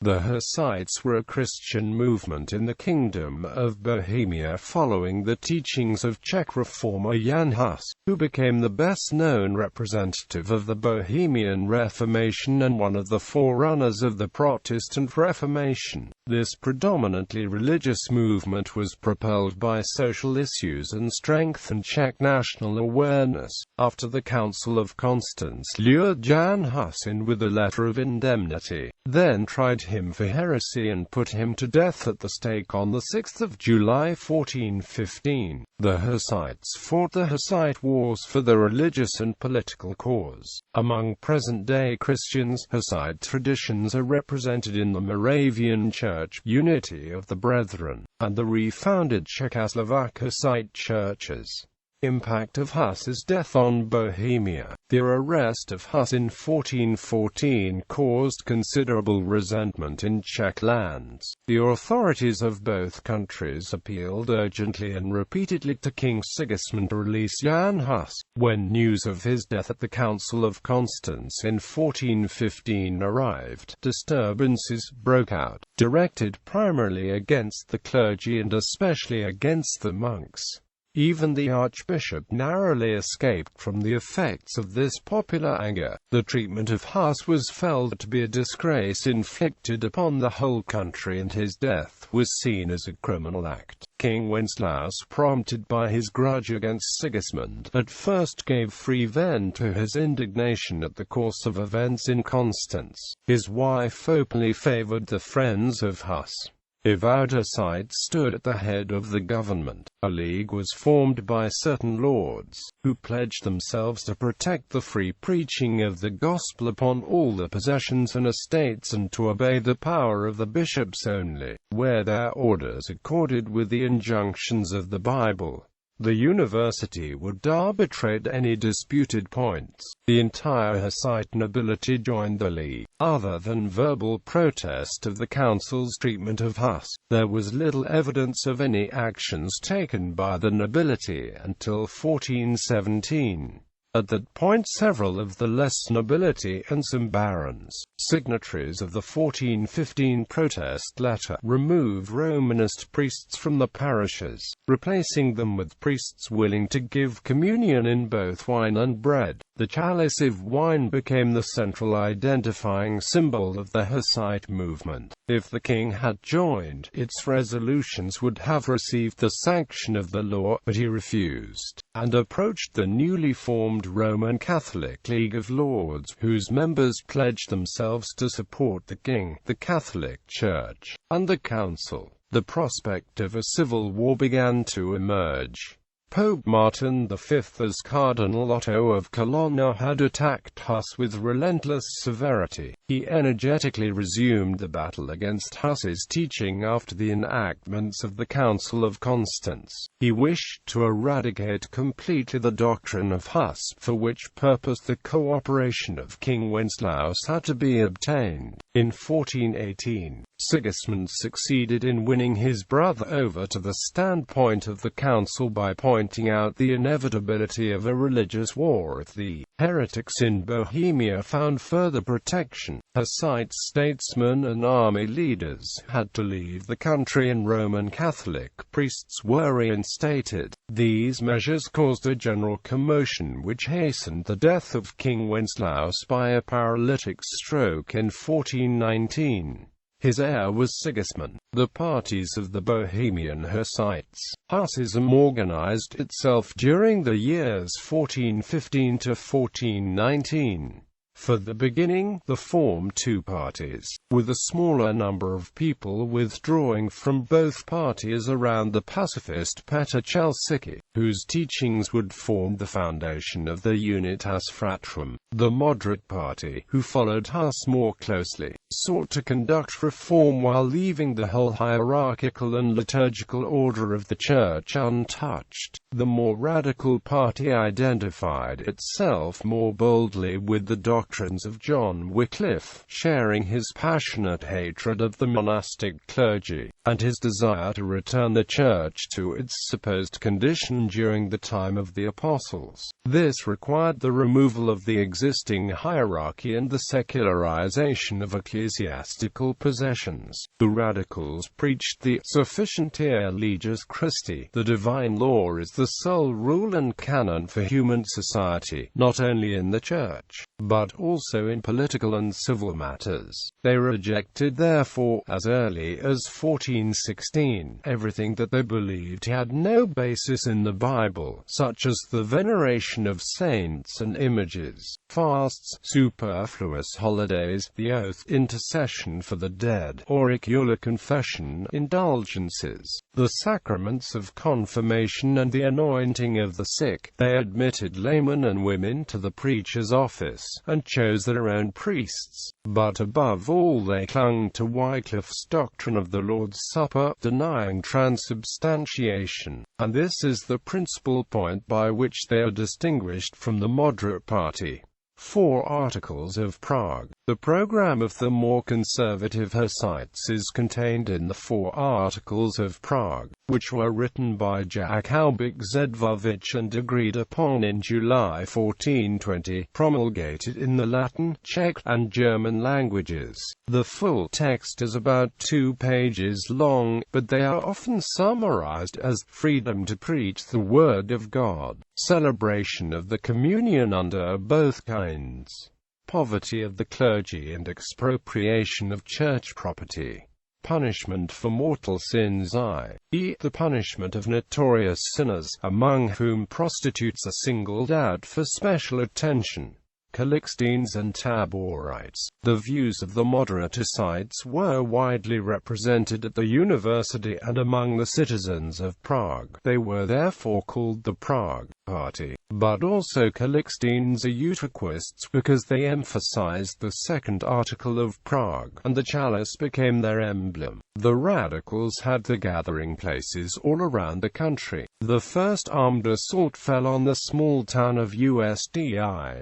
The Hussites were a Christian movement in the Kingdom of Bohemia following the teachings of Czech reformer Jan Hus, who became the best-known representative of the Bohemian Reformation and one of the forerunners of the Protestant Reformation. This predominantly religious movement was propelled by social issues and strengthened Czech national awareness. After the Council of Constance lured Jan Hus in with a letter of indemnity, then tried him for heresy and put him to death at the stake on 6 July 1415. The Hussites fought the Hussite Wars for the religious and political cause. Among present-day Christians, Hussite traditions are represented in the Moravian Church, Unity of the Brethren, and the refounded Czechoslovak Hussite churches. Impact of Hus's death on Bohemia. The arrest of Hus in 1414 caused considerable resentment in Czech lands. The authorities of both countries appealed urgently and repeatedly to King Sigismund to release Jan Hus. When news of his death at the Council of Constance in 1415 arrived, disturbances broke out, directed primarily against the clergy and especially against the monks. Even the archbishop narrowly escaped from the effects of this popular anger. The treatment of Hus was felt to be a disgrace inflicted upon the whole country, and his death was seen as a criminal act. King Wenceslaus, prompted by his grudge against Sigismund, at first gave free vent to his indignation at the course of events in Constance. His wife openly favored the friends of Hus. Avowed Hussites stood at the head of the government. A league was formed by certain lords, who pledged themselves to protect the free preaching of the gospel upon all the possessions and estates and to obey the power of the bishops only, where their orders accorded with the injunctions of the Bible. The university would arbitrate any disputed points. The entire Hussite nobility joined the league. Other than verbal protest of the council's treatment of Hus, there was little evidence of any actions taken by the nobility until 1417. At that point several of the less nobility and some barons, signatories of the 1415 protest letter, removed Romanist priests from the parishes, replacing them with priests willing to give communion in both wine and bread. The chalice of wine became the central identifying symbol of the Hussite movement. If the king had joined, its resolutions would have received the sanction of the law, but he refused, and approached the newly formed Roman Catholic League of Lords, whose members pledged themselves to support the king, the Catholic Church, and the council. The prospect of a civil war began to emerge. Pope Martin V, as Cardinal Otto of Cologne, had attacked Hus with relentless severity. He energetically resumed the battle against Hus's teaching after the enactments of the Council of Constance. He wished to eradicate completely the doctrine of Hus, for which purpose the cooperation of King Wenceslaus had to be obtained. In 1418, Sigismund succeeded in winning his brother over to the standpoint of the council by pointing out the inevitability of a religious war if the heretics in Bohemia found further protection. Hussite statesmen and army leaders had to leave the country and Roman Catholic priests were reinstated. These measures caused a general commotion which hastened the death of King Wenceslaus by a paralytic stroke in 1419. His heir was Sigismund. The parties of the Bohemian Hussites. Hussism organized itself during the years 1415 to 1419. For the beginning, they formed two parties, with a smaller number of people withdrawing from both parties around the pacifist Petr Chelsicky, whose teachings would form the foundation of the Unitas Fratrum. The moderate party, who followed Hus more closely, sought to conduct reform while leaving the whole hierarchical and liturgical order of the Church untouched. The more radical party identified itself more boldly with the doctrine doctrines of John Wycliffe, sharing his passionate hatred of the monastic clergy, and his desire to return the Church to its supposed condition during the time of the Apostles. This required the removal of the existing hierarchy and the secularization of ecclesiastical possessions. The radicals preached the sufficientia legis Christi. The divine law is the sole rule and canon for human society, not only in the Church, but also in political and civil matters. They rejected, therefore, as early as 1416, everything that they believed had no basis in the Bible, such as the veneration of saints and images, fasts, superfluous holidays, the oath, intercession for the dead, auricular confession, indulgences, the sacraments of confirmation and the anointing of the sick. They admitted laymen and women to the preacher's office, and chose their own priests. But above all they clung to Wycliffe's doctrine of the Lord's Supper, denying transubstantiation. And this is the principal point by which they are distinguished from the moderate party. 4 Articles of Prague. The program of the more conservative Hussites is contained in the 4 Articles of Prague, which were written by Jakubik Zedvovich and agreed upon in July 1420, promulgated in the Latin, Czech, and German languages. The full text is about 2 pages long, but they are often summarized as freedom to preach the Word of God, celebration of the communion under both kinds, poverty of the clergy and expropriation of church property, punishment for mortal sins, i.e., the punishment of notorious sinners, among whom prostitutes are singled out for special attention. Calixtines and Taborites. The views of the moderate Hussites were widely represented at the university and among the citizens of Prague. They were therefore called the Prague Party. But also Calixtines are Eutychists because they emphasized the 2nd Article of Prague, and the chalice became their emblem. The radicals had their gathering places all around the country. The first armed assault fell on the small town of Usdi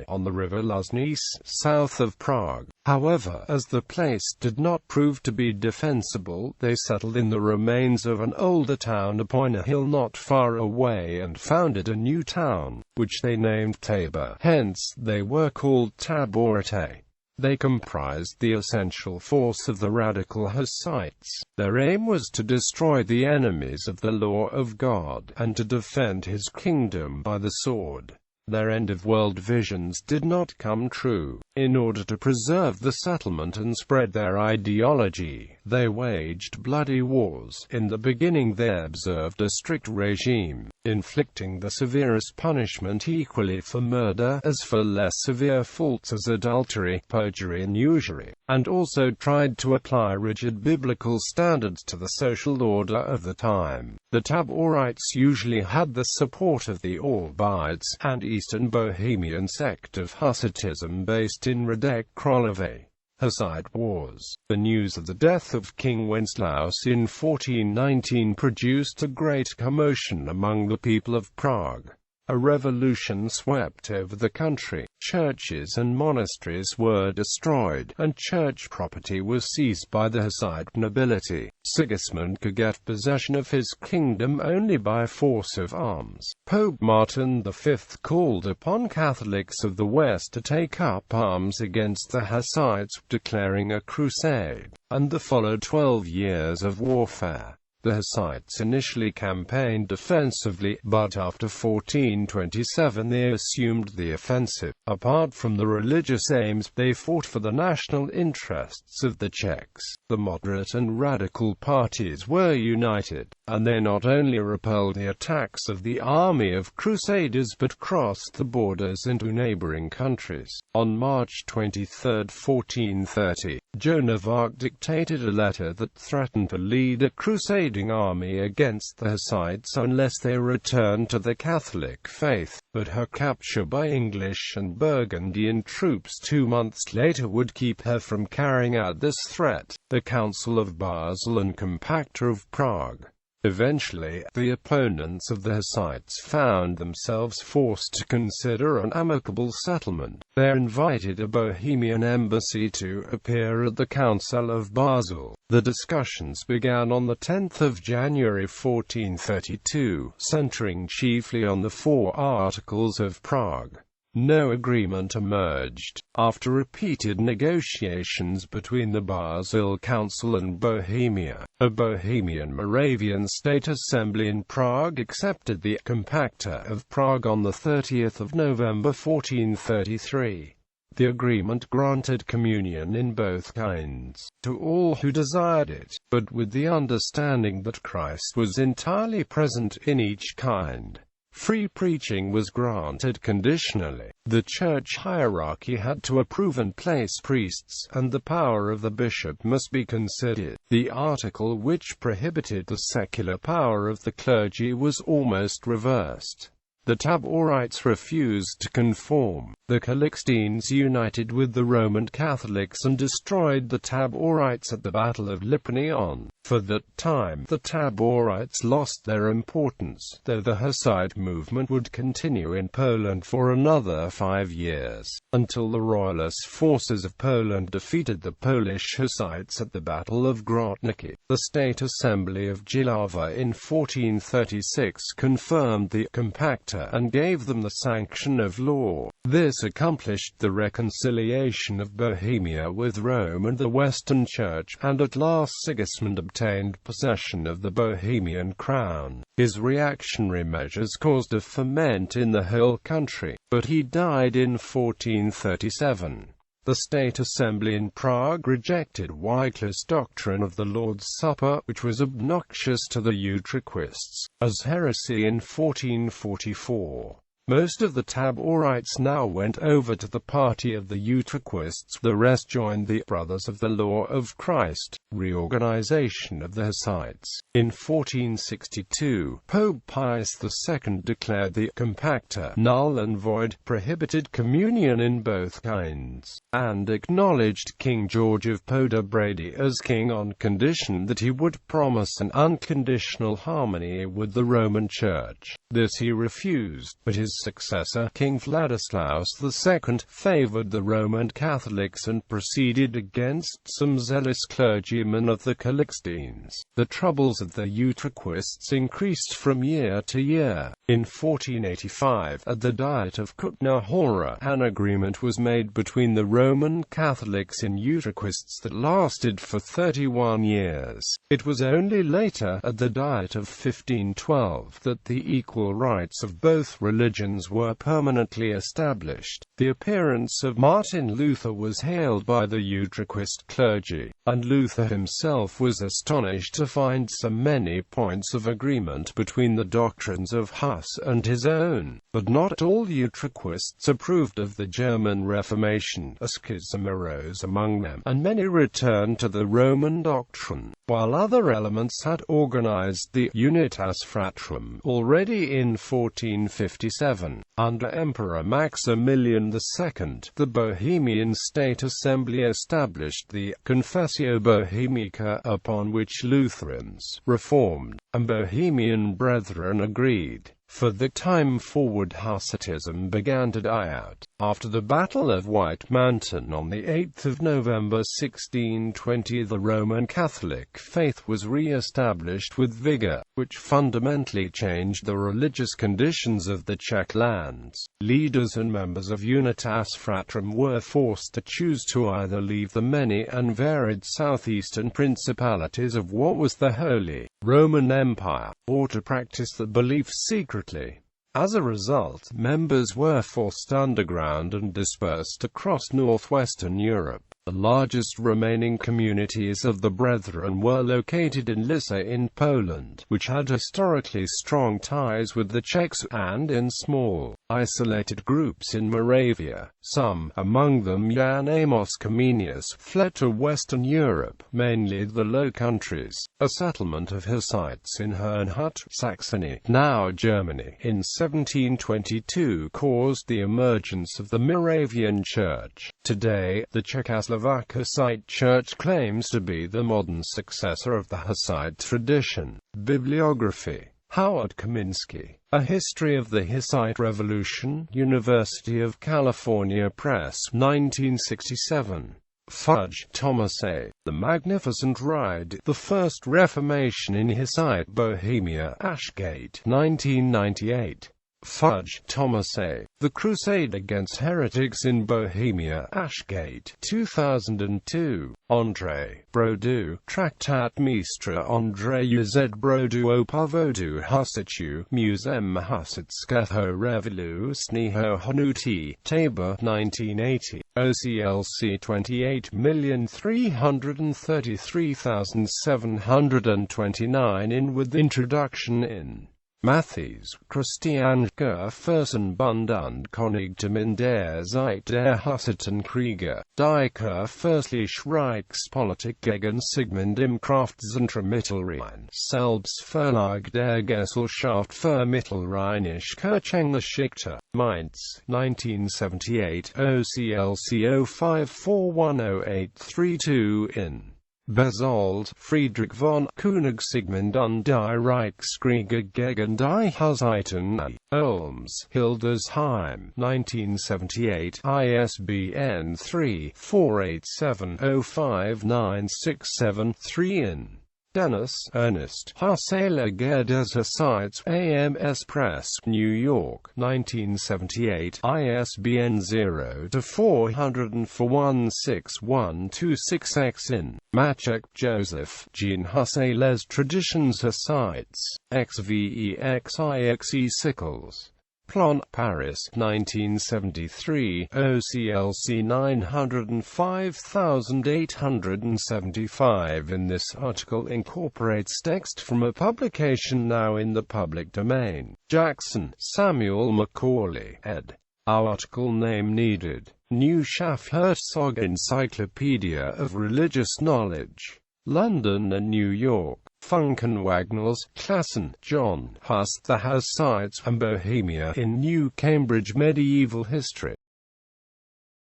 on the river Luznice, south of Prague. However, as the place did not prove to be defensible, they settled in the remains of an older town upon a hill not far away and founded a new town, which they named Tabor. Hence, they were called Taborite. They comprised the essential force of the radical Hussites. Their aim was to destroy the enemies of the law of God, and to defend his kingdom by the sword. Their end-of-world visions did not come true. In order to preserve the settlement and spread their ideology, they waged bloody wars. In the beginning they observed a strict regime, inflicting the severest punishment equally for murder as for less severe faults as adultery, perjury and usury, and also tried to apply rigid biblical standards to the social order of the time. The Taborites usually had the support of the Orbites, an Eastern Bohemian sect of Hussitism based in Radek Králové. Hussite Wars. The news of the death of King Wenceslaus in 1419 produced a great commotion among the people of Prague. A revolution swept over the country. Churches and monasteries were destroyed, and church property was seized by the Hussite nobility. Sigismund could get possession of his kingdom only by force of arms. Pope Martin V called upon Catholics of the West to take up arms against the Hussites, declaring a crusade, and there followed 12 years of warfare. The Hussites initially campaigned defensively, but after 1427 they assumed the offensive. Apart from the religious aims, they fought for the national interests of the Czechs. The moderate and radical parties were united, and they not only repelled the attacks of the army of crusaders but crossed the borders into neighboring countries. On March 23, 1430, Joan of Arc dictated a letter that threatened to lead a crusading army against the Hussites unless they returned to the Catholic faith, but her capture by English and Burgundian troops 2 months later would keep her from carrying out this threat. The Council of Basel and Compactor of Prague. Eventually, the opponents of the Hussites found themselves forced to consider an amicable settlement. They invited a Bohemian embassy to appear at the Council of Basel. The discussions began on the 10th of January 1432, centering chiefly on the 4 Articles of Prague. No agreement emerged. After repeated negotiations between the Basel Council and Bohemia, a Bohemian Moravian State Assembly in Prague accepted the Compacta of Prague on 30th of November 1433. The agreement granted communion in both kinds to all who desired it, but with the understanding that Christ was entirely present in each kind. Free preaching was granted conditionally. The church hierarchy had to approve and place priests, and the power of the bishop must be considered. The article which prohibited the secular power of the clergy was almost reversed. The Taborites refused to conform. The Calixtines united with the Roman Catholics and destroyed the Taborites at the Battle of Lippanion. For that time, the Taborites lost their importance, though the Hussite movement would continue in Poland for another 5 years, until the royalist forces of Poland defeated the Polish Hussites at the Battle of Grotniki. The State Assembly of Jihlava in 1436 confirmed the Compacta and gave them the sanction of law. This accomplished the reconciliation of Bohemia with Rome and the Western Church, and at last Sigismund obtained possession of the Bohemian crown. His reactionary measures caused a ferment in the whole country, but he died in 1437. The State Assembly in Prague rejected Wycliffe's doctrine of the Lord's Supper, which was obnoxious to the Utraquists, as heresy in 1444. Most of the Taborites now went over to the party of the Utraquists. The rest joined the Brothers of the Law of Christ. Reorganization of the Hussites. In 1462, Pope Pius II declared the Compacta null and void, prohibited communion in both kinds, and acknowledged King George of Podobrady as king on condition that he would promise an unconditional harmony with the Roman Church. This he refused, but his successor, King Vladislaus II, favored the Roman Catholics and proceeded against some zealous clergymen of the Calixtines. The troubles of the Utraquists increased from year to year. In 1485, at the Diet of Kutná Hora, an agreement was made between the Roman Catholics and Utraquists that lasted for 31 years. It was only later, at the Diet of 1512, that the equal rights of both religions were permanently established. The appearance of Martin Luther was hailed by the Utraquist clergy, and Luther himself was astonished to find so many points of agreement between the doctrines of Hus and his own. But not all Utraquists approved of the German Reformation. A schism arose among them, and many returned to the Roman doctrine, while other elements had organized the Unitas Fratrum already in 1457. Under Emperor Maximilian II, the Bohemian State Assembly established the Confessio Bohemica, upon which Lutherans, Reformed, and Bohemian Brethren agreed. For the time forward, Hussitism began to die out. After the Battle of White Mountain on 8 November 1620, the Roman Catholic faith was re-established with vigor, which fundamentally changed the religious conditions of the Czech lands. Leaders and members of Unitas Fratrum were forced to choose to either leave the many and varied southeastern principalities of what was the Holy Roman Empire, or to practice the belief secretly. As a result, members were forced underground and dispersed across northwestern Europe. The largest remaining communities of the Brethren were located in Lissa in Poland, which had historically strong ties with the Czechs, and in small, isolated groups in Moravia. Some, among them Jan Amos Comenius, fled to Western Europe, mainly the Low Countries. A settlement of Hussites in Herrnhut, Saxony, now Germany, in 1722 caused the emergence of the Moravian Church. Today, the Czechoslovak Czechoslovak Hussite Church claims to be the modern successor of the Hussite tradition. Bibliography. Howard Kaminsky. A History of the Hussite Revolution, University of California Press, 1967. Fudge, Thomas A. The Magnificent Ride, The First Reformation in Hussite Bohemia, Ashgate, 1998. Fudge, Thomas A. The Crusade Against Heretics in Bohemia, Ashgate, 2002. André Brodu, Traktat Mistra Andrzeja Z. Brodu o Powodu Hussitu, Musem Hussitského revolučního hnutí, Tabor, 1980. OCLC 28,333,729 in with introduction in Matthews, Christian Versenbund und Königtum der Zeit der Hussitenkrieger, Die Fürstliche Reichspolitik gegen Sigmund im Kraftzentrum Mittelrhein, Selbstverlag der Gesellschaft für Mittelrheinisch-Kirchengeschichte, Mainz, 1978, OCLC 05410832 in Bezold, Friedrich von König Sigmund und die Reichskriege gegen die Hussiten, Ulms, Hildesheim, 1978, ISBN 3-487-05967-3 in Dennis, Ernest, Husseilige des Hussites, AMS Press, New York, 1978, ISBN 0-404-16126-X in Maciek, Joseph, Jan Hus Les Traditions Hussites, XVEXIXE Sickles. Plon, Paris, 1973, OCLC 905875. In this article incorporates text from a publication now in the public domain. Jackson, Samuel Macaulay, ed. Our article name needed. New Schaffherzog Encyclopedia of Religious Knowledge. London and New York. Funkenwagnalls, Klassen, Jan Hus, The Hussites and Bohemia in New Cambridge Medieval History.